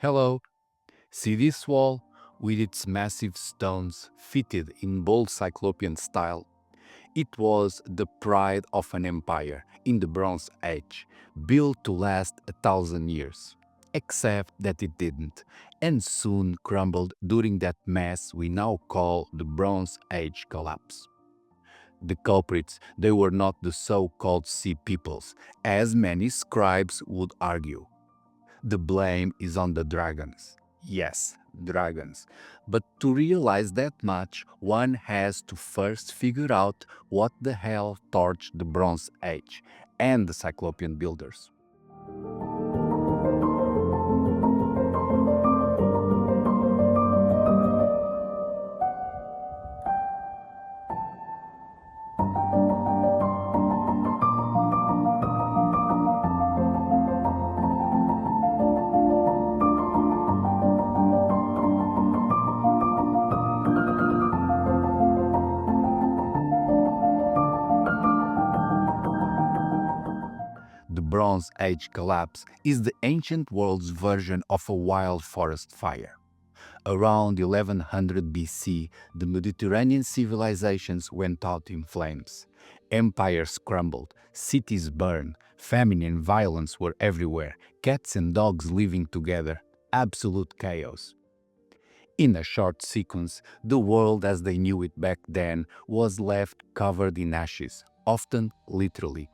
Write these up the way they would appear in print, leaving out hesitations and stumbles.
Hello, see this wall with its massive stones fitted in bold cyclopean style? It was the pride of an empire in the Bronze Age, built to last 1,000 years. Except that it didn't, and soon crumbled during that mess we now call the Bronze Age collapse. The culprits, they were not the so-called sea peoples, as many scribes would argue. The blame is on the dragons. Yes, dragons. But to realize that much, one has to first figure out what the hell torched the Bronze Age and the Cyclopean builders. The Bronze Age collapse is the ancient world's version of a wild forest fire. Around 1100 BC, the Mediterranean civilizations went out in flames. Empires crumbled, cities burned, famine and violence were everywhere, cats and dogs living together, absolute chaos. In a short sequence, the world as they knew it back then was left covered in ashes, often literally.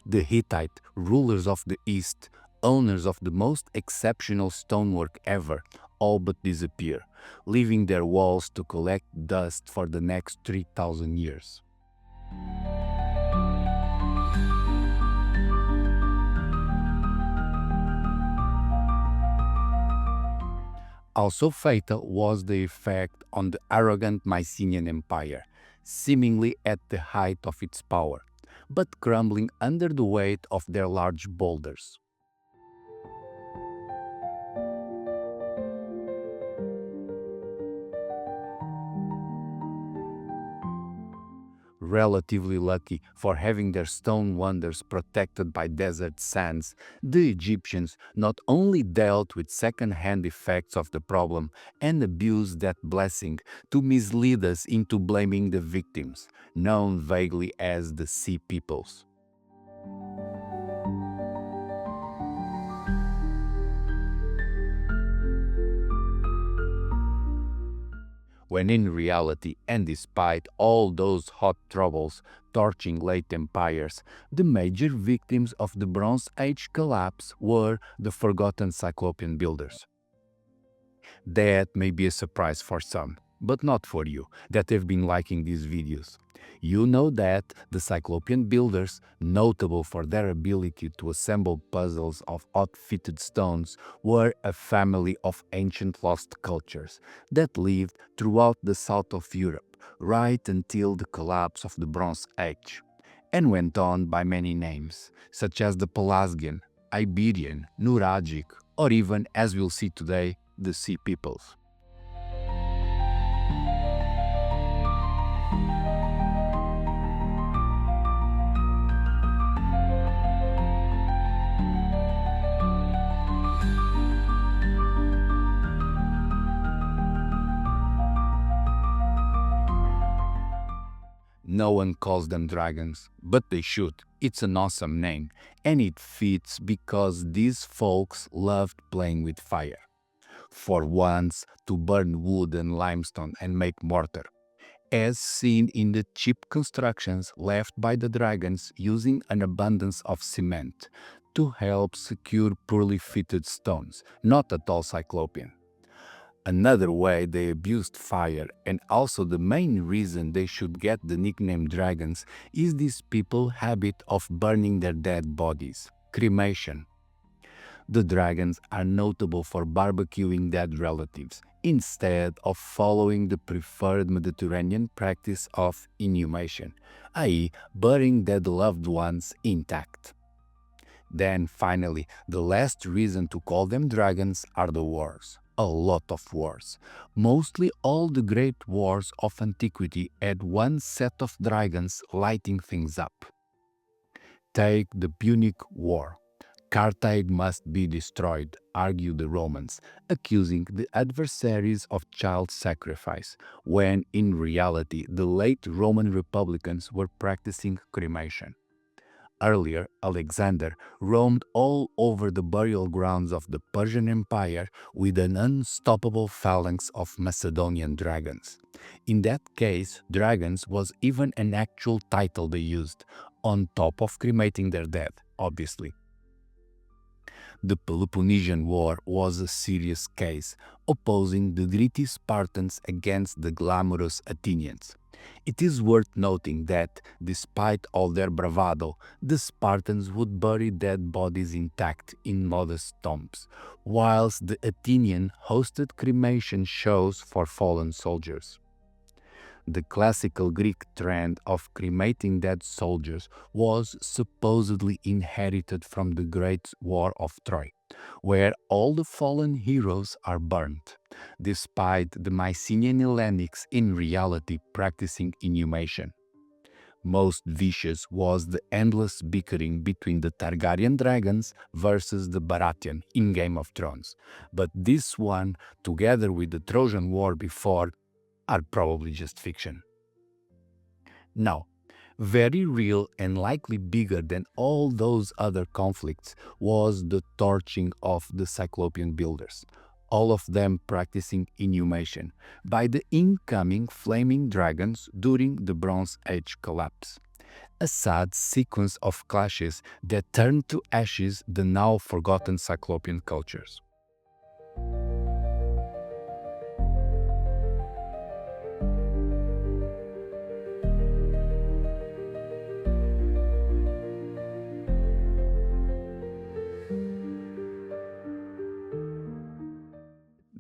The Hittite, rulers of the East, owners of the most exceptional stonework ever, all but disappear, leaving their walls to collect dust for the next 3,000 years. Also fatal was the effect on the arrogant Mycenaean Empire, seemingly at the height of its power, but crumbling under the weight of their large boulders. Relatively lucky for having their stone wonders protected by desert sands, the Egyptians not only dealt with second-hand effects of the problem and abused that blessing to mislead us into blaming the victims, known vaguely as the Sea Peoples. When in reality, and despite all those hot troubles torching late empires, the major victims of the Bronze Age collapse were the forgotten Cyclopean builders. That may be a surprise for some, but not for you, that have been liking these videos. You know that the Cyclopean builders, notable for their ability to assemble puzzles of odd-fitted stones, were a family of ancient lost cultures that lived throughout the south of Europe, right until the collapse of the Bronze Age, and went on by many names, such as the Pelasgian, Iberian, Nuragic, or even, as we'll see today, the Sea Peoples. No one calls them dragons, but they should. It's an awesome name, and it fits because these folks loved playing with fire. For once, to burn wood and limestone and make mortar, as seen in the cheap constructions left by the dragons using an abundance of cement to help secure poorly fitted stones, not at all cyclopean. Another way they abused fire, and also the main reason they should get the nickname dragons, is this people's habit of burning their dead bodies, cremation. The dragons are notable for barbecuing dead relatives, instead of following the preferred Mediterranean practice of inhumation, i.e., burying dead loved ones intact. Then, finally, the last reason to call them dragons are the wars. A lot of wars. Mostly all the great wars of antiquity had one set of dragons lighting things up. Take the Punic War, Carthage must be destroyed, argued the Romans, accusing the adversaries of child sacrifice, when in reality the late Roman republicans were practicing cremation. Earlier, Alexander roamed all over the burial grounds of the Persian Empire with an unstoppable phalanx of Macedonian dragons. In that case, dragons was even an actual title they used, on top of cremating their dead, obviously. The Peloponnesian War was a serious case, opposing the gritty Spartans against the glamorous Athenians. It is worth noting that, despite all their bravado, the Spartans would bury dead bodies intact in modest tombs, whilst the Athenian hosted cremation shows for fallen soldiers. The classical Greek trend of cremating dead soldiers was supposedly inherited from the Great War of Troy, where all the fallen heroes are burnt, despite the Mycenaean Hellenics in reality practicing inhumation. Most vicious was the endless bickering between the Targaryen dragons versus the Baratheon in Game of Thrones, but this one, together with the Trojan War before, are probably just fiction. Now, very real and likely bigger than all those other conflicts was the torching of the Cyclopean builders, all of them practicing inhumation, by the incoming flaming dragons during the Bronze Age collapse. A sad sequence of clashes that turned to ashes the now forgotten Cyclopean cultures.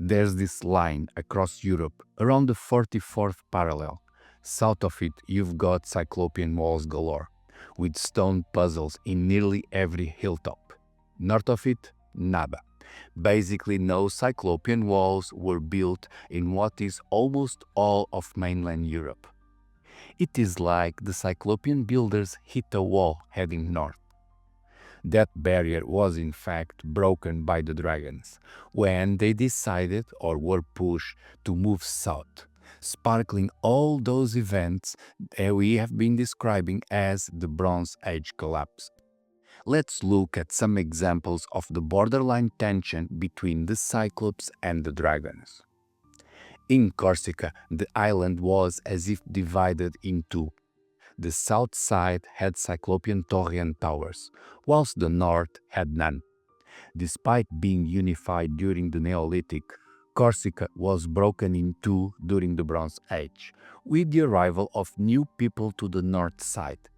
There's this line across Europe around the 44th parallel. South of it, you've got Cyclopean walls galore, with stone puzzles in nearly every hilltop. North of it, nada. Basically, no Cyclopean walls were built in what is almost all of mainland Europe. It is like the Cyclopean builders hit a wall heading north. That barrier was in fact broken by the dragons when they decided or were pushed to move south, sparkling all those events that we have been describing as the Bronze Age collapse. Let's look at some examples of the borderline tension between the Cyclops and the dragons. In Corsica, the island was as if divided in two. The south side had Cyclopean Taurian towers, whilst the north had none. Despite being unified during the Neolithic, Corsica was broken in two during the Bronze Age, with the arrival of new people to the north side.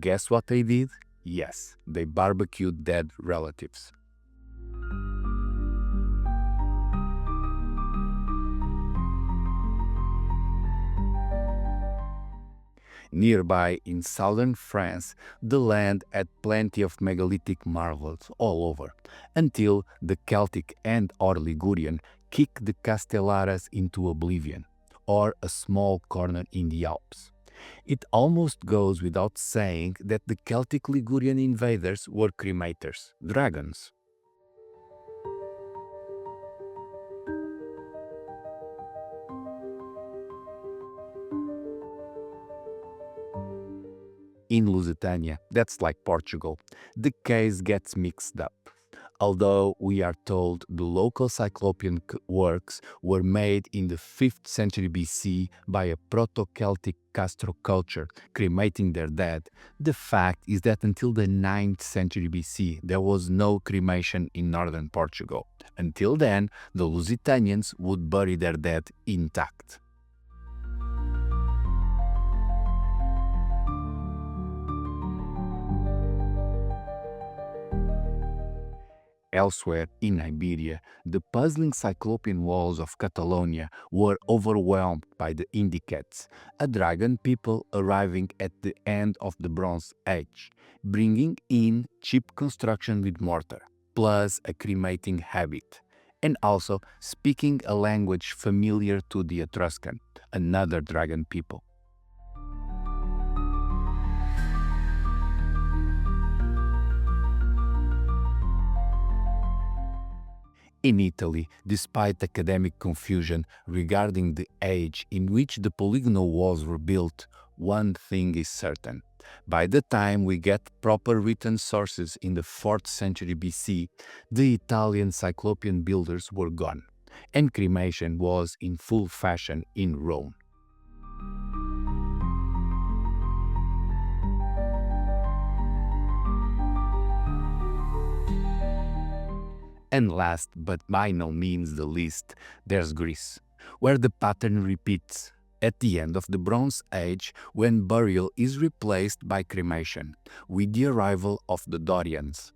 Guess what they did? Yes, they barbecued dead relatives. Nearby in southern France, the land had plenty of megalithic marvels all over, until the Celtic and/or Ligurian kicked the Castellaras into oblivion, or a small corner in the Alps. It almost goes without saying that the Celtic Ligurian invaders were cremators, dragons. In Lusitania, that's like Portugal, the case gets mixed up. Although we are told the local Cyclopean works were made in the 5th century BC by a Proto-Celtic Castro culture, cremating their dead, the fact is that until the 9th century BC there was no cremation in northern Portugal. Until then, the Lusitanians would bury their dead intact. Elsewhere in Iberia, the puzzling Cyclopean walls of Catalonia were overwhelmed by the Indicates, a dragon people arriving at the end of the Bronze Age, bringing in cheap construction with mortar, plus a cremating habit, and also speaking a language familiar to the Etruscan, another dragon people. In Italy, despite academic confusion regarding the age in which the Polygonal walls were built, one thing is certain. By the time we get proper written sources in the 4th century BC, the Italian Cyclopean builders were gone, and cremation was in full fashion in Rome. And last, but by no means the least, there's Greece, where the pattern repeats. At the end of the Bronze Age, when burial is replaced by cremation, with the arrival of the Dorians.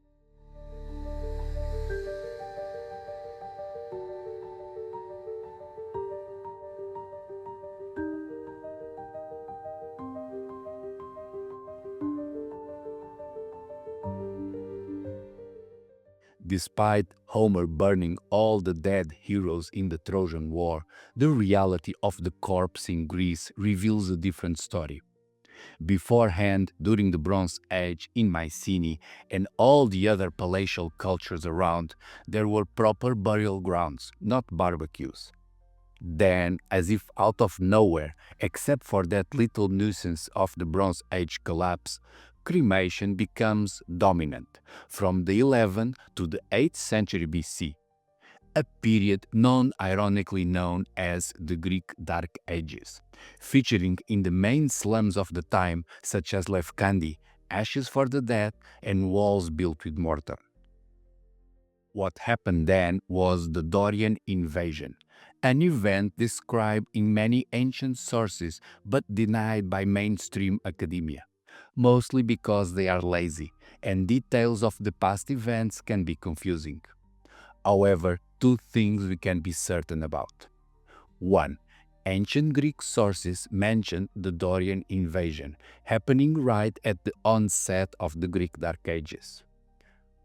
Despite Homer burning all the dead heroes in the Trojan War, the reality of the corpse in Greece reveals a different story. Beforehand, during the Bronze Age in Mycenaean and all the other palatial cultures around, there were proper burial grounds, not barbecues. Then, as if out of nowhere, except for that little nuisance of the Bronze Age collapse, cremation becomes dominant from the 11th to the 8th century BC, a period non-ironically known as the Greek Dark Ages, featuring in the main slums of the time, such as Lefkandi, ashes for the dead, and walls built with mortar. What happened then was the Dorian invasion, an event described in many ancient sources but denied by mainstream academia, mostly because they are lazy and details of the past events can be confusing. However, two things we can be certain about. One, ancient Greek sources mention the Dorian invasion happening right at the onset of the Greek Dark Ages.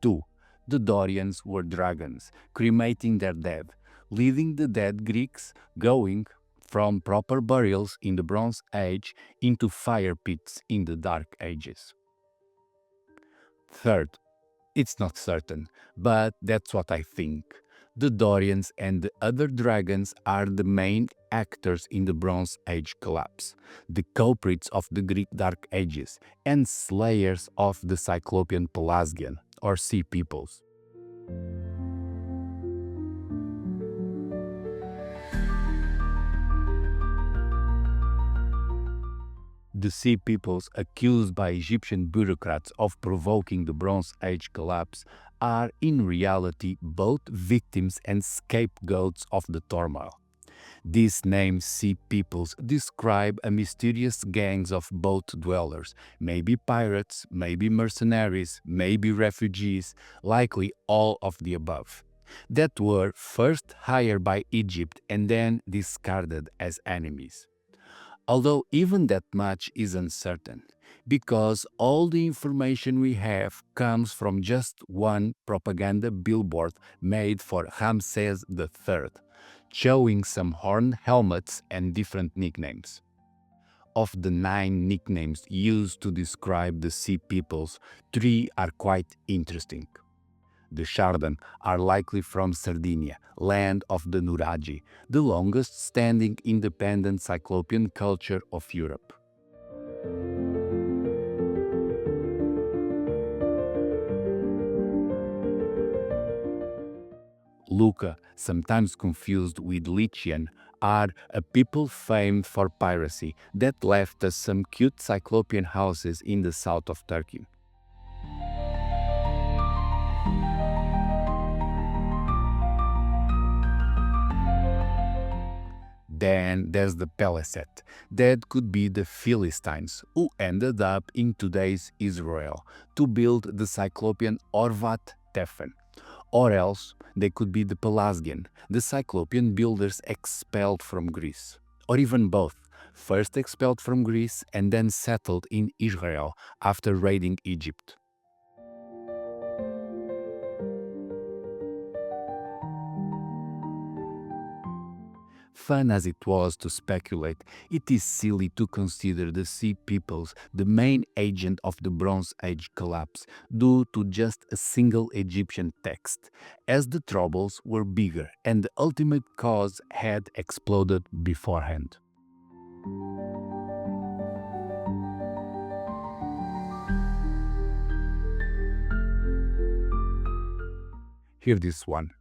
2. The Dorians were dragons, cremating their dead, leading the dead Greeks going from proper burials in the Bronze Age into fire pits in the Dark Ages. Third, it's not certain, but that's what I think. The Dorians and the other dragons are the main actors in the Bronze Age collapse, the culprits of the Greek Dark Ages, and slayers of the Cyclopean Pelasgian, or sea peoples. The sea peoples accused by Egyptian bureaucrats of provoking the Bronze Age collapse are in reality both victims and scapegoats of the turmoil. These named sea peoples describe a mysterious gangs of boat dwellers, maybe pirates, maybe mercenaries, maybe refugees, likely all of the above, that were first hired by Egypt and then discarded as enemies. Although even that much is uncertain, because all the information we have comes from just one propaganda billboard made for Ramses III, showing some horned helmets and different nicknames. Of the 9 nicknames used to describe the sea peoples, 3 are quite interesting. The Shardan are likely from Sardinia, land of the Nuragi, the longest standing independent Cyclopean culture of Europe. Luca, sometimes confused with Lycian, are a people famed for piracy that left us some cute Cyclopean houses in the south of Turkey. Then there's the Peleset. That could be the Philistines, who ended up in today's Israel to build the Cyclopean Orvat Tefen. Or else they could be the Pelasgian, the Cyclopean builders expelled from Greece. Or even both, first expelled from Greece and then settled in Israel after raiding Egypt. Fun as it was to speculate, it is silly to consider the sea peoples the main agent of the Bronze Age collapse due to just a single Egyptian text, as the troubles were bigger and the ultimate cause had exploded beforehand. Hear this one.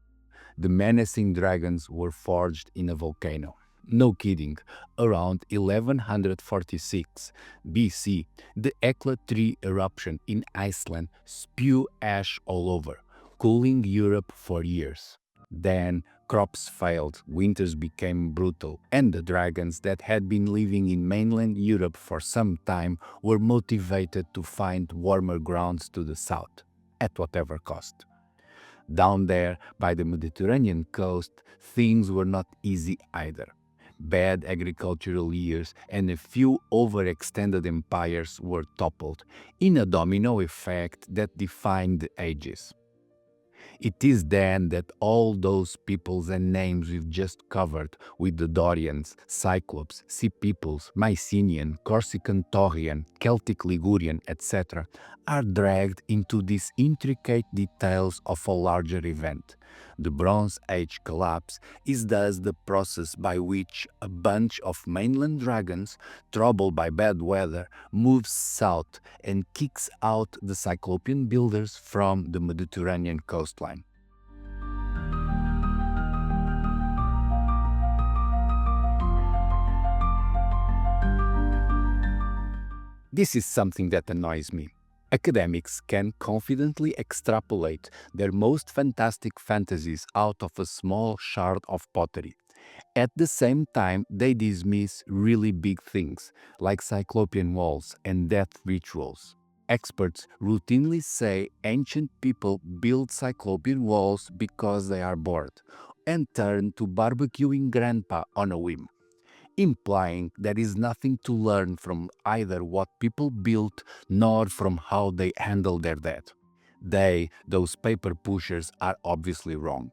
The menacing dragons were forged in a volcano. No kidding, around 1146 BC, the Hekla tree eruption in Iceland spewed ash all over, cooling Europe for years. Then crops failed, winters became brutal, and the dragons that had been living in mainland Europe for some time were motivated to find warmer grounds to the south, at whatever cost. Down there by the Mediterranean coast, things were not easy either. Bad agricultural years and a few overextended empires were toppled, in a domino effect that defined the ages. It is then that all those peoples and names we've just covered, with the Dorians, Cyclops, Sea peoples, Mycenaean, Corsican Taurian, Celtic Ligurian, etc., are dragged into these intricate details of a larger event. The Bronze Age collapse is thus the process by which a bunch of mainland dragons, troubled by bad weather, moves south and kicks out the Cyclopean builders from the Mediterranean coastline. This is something that annoys me. Academics can confidently extrapolate their most fantastic fantasies out of a small shard of pottery. At the same time, they dismiss really big things, like cyclopean walls and death rituals. Experts routinely say ancient people build cyclopean walls because they are bored, and turn to barbecuing grandpa on a whim, implying there is nothing to learn from either what people built nor from how they handle their dead. They, those paper pushers, are obviously wrong.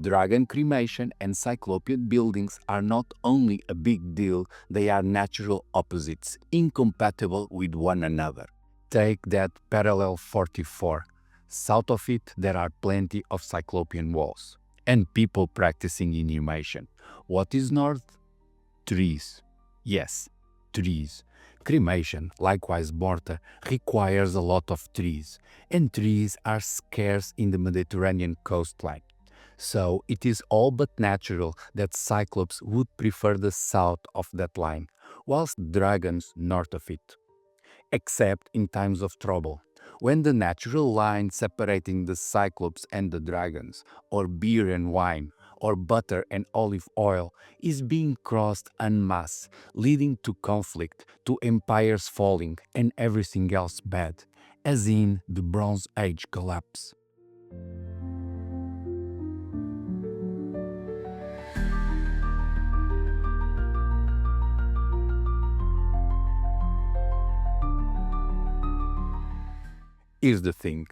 Dragon cremation and cyclopean buildings are not only a big deal, they are natural opposites, incompatible with one another. Take that parallel 44. South of it, there are plenty of cyclopean walls and people practicing inhumation. What is north? Trees. Yes, trees. Cremation, likewise mortar, requires a lot of trees, and trees are scarce in the Mediterranean coastline. So it is all but natural that Cyclops would prefer the south of that line, whilst dragons north of it. Except in times of trouble, when the natural line separating the Cyclops and the dragons, or beer and wine, or butter and olive oil, is being crossed en masse, leading to conflict, to empires falling, and everything else bad, as in the Bronze Age collapse. Here's the thing.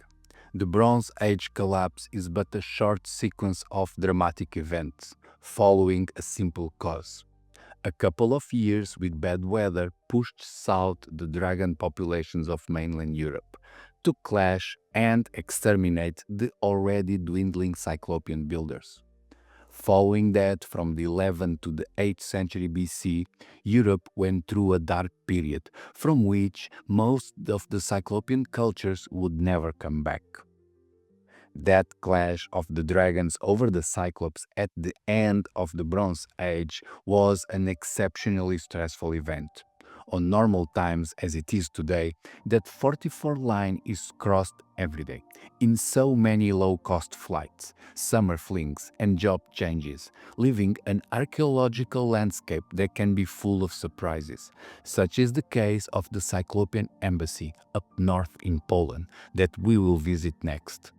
The Bronze Age collapse is but a short sequence of dramatic events, following a simple cause. A couple of years with bad weather pushed south the dragon populations of mainland Europe to clash and exterminate the already dwindling Cyclopean builders. Following that, from the 11th to the 8th century BC, Europe went through a dark period from which most of the Cyclopean cultures would never come back. That clash of the dragons over the Cyclops at the end of the Bronze Age was an exceptionally stressful event. On normal times, as it is today, that 44 line is crossed every day, in so many low-cost flights, summer flings, and job changes, leaving an archaeological landscape that can be full of surprises. Such is the case of the Cyclopean Embassy up north in Poland that we will visit next.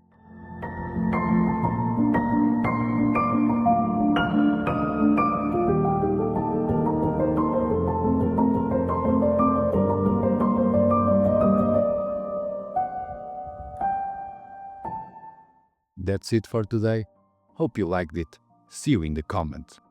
That's it for today. Hope you liked it. See you in the comments.